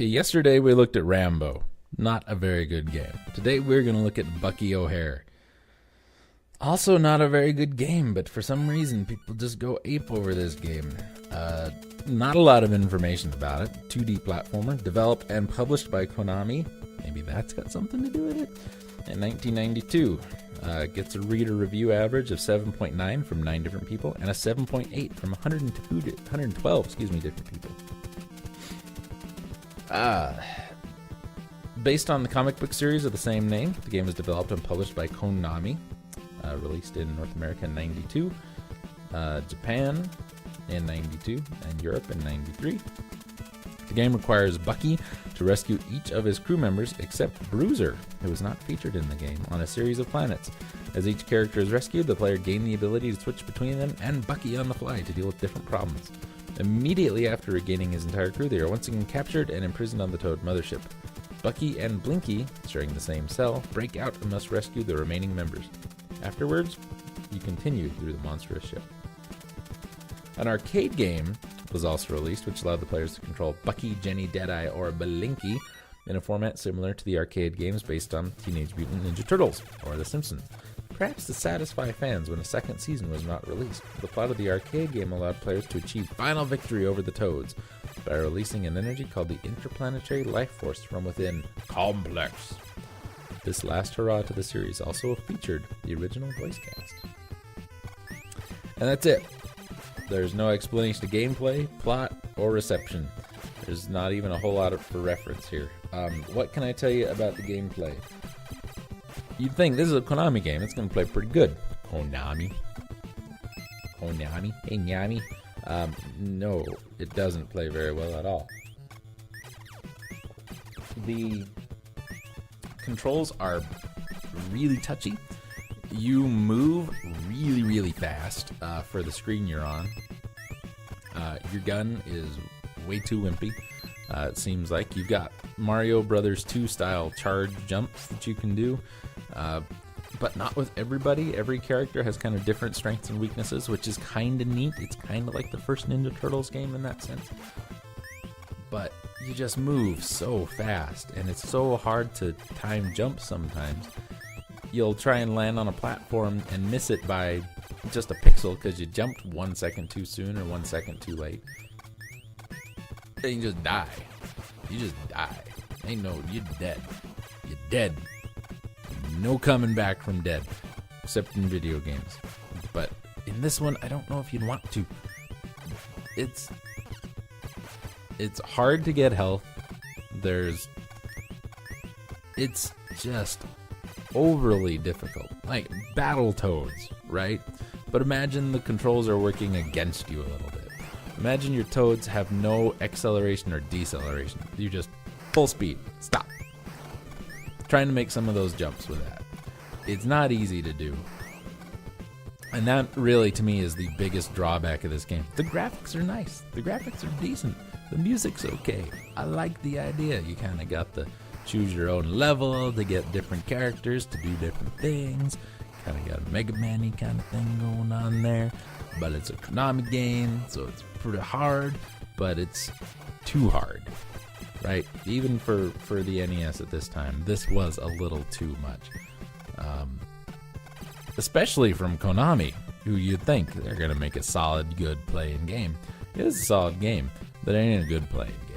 Okay, yesterday we looked at Rambo. Not a very good game. Today we're going to look at Bucky O'Hare. Also not a very good game, but for some reason people just go ape over this game. Not a lot of information about it. 2D platformer, developed and published by Konami. Maybe that's got something to do with it. In 1992, gets a reader review average of 7.9 from 9 different people, and a 7.8 from 112 different people. Based on the comic book series of the same name, the game was developed and published by Konami, released in North America in 92, Japan in 92, and Europe in 93. The game requires Bucky to rescue each of his crew members except Bruiser, who is not featured in the game, on a series of planets. As each character is rescued, the player gains the ability to switch between them and Bucky on the fly to deal with different problems. Immediately after regaining his entire crew, they are once again captured and imprisoned on the Toad mothership. Bucky and Blinky, sharing the same cell, break out and must rescue the remaining members. Afterwards, you continue through the monstrous ship. An arcade game was also released, which allowed the players to control Bucky, Jenny, Deadeye, or Blinky in a format similar to the arcade games based on Teenage Mutant Ninja Turtles or The Simpsons. Perhaps to satisfy fans when a second season was not released, the plot of the arcade game allowed players to achieve final victory over the Toads by releasing an energy called the Interplanetary Life Force from within Complex. This last hurrah to the series also featured the original voice cast. And that's it. There's no explanation of gameplay, plot, or reception. There's not even a whole lot for reference here. What can I tell you about the gameplay? You'd think this is a Konami game. It's going to play pretty good. Konami. Hey, Nyami. No, it doesn't play very well at all. The controls are really touchy. You move really, really fast for the screen you're on. Your gun is way too wimpy. It seems like you've got Mario Brothers 2 style charge jumps that you can do. But not with everybody. Every character has kind of different strengths and weaknesses, which is kind of neat. It's kind of like the first Ninja Turtles game in that sense. But you just move so fast, and it's so hard to time jump sometimes. You'll try and land on a platform and miss it by just a pixel because you jumped 1 second too soon or 1 second too late. Then you just die. You just die. You're dead. You're dead. No coming back from dead, except in video games. But in this one, I don't know if you'd want to. It's hard to get health. It's just overly difficult. Like Battletoads, right? But imagine the controls are working against you a little bit. Imagine your Toads have no acceleration or deceleration. You just full speed. Stop. Trying to make some of those jumps with that. It's not easy to do. And that really, to me, is the biggest drawback of this game. The graphics are nice. The graphics are decent. The music's okay. I like the idea. You kind of got the choose your own level to get different characters to do different things. Kind of got a Mega Man-y kind of thing going on there. But it's a Konami game, so it's pretty hard, but it's too hard. Right? Even for the NES at this time, this was a little too much. Especially from Konami, who you'd think they're going to make a solid, good playing game. It is a solid game, but it ain't a good playing game.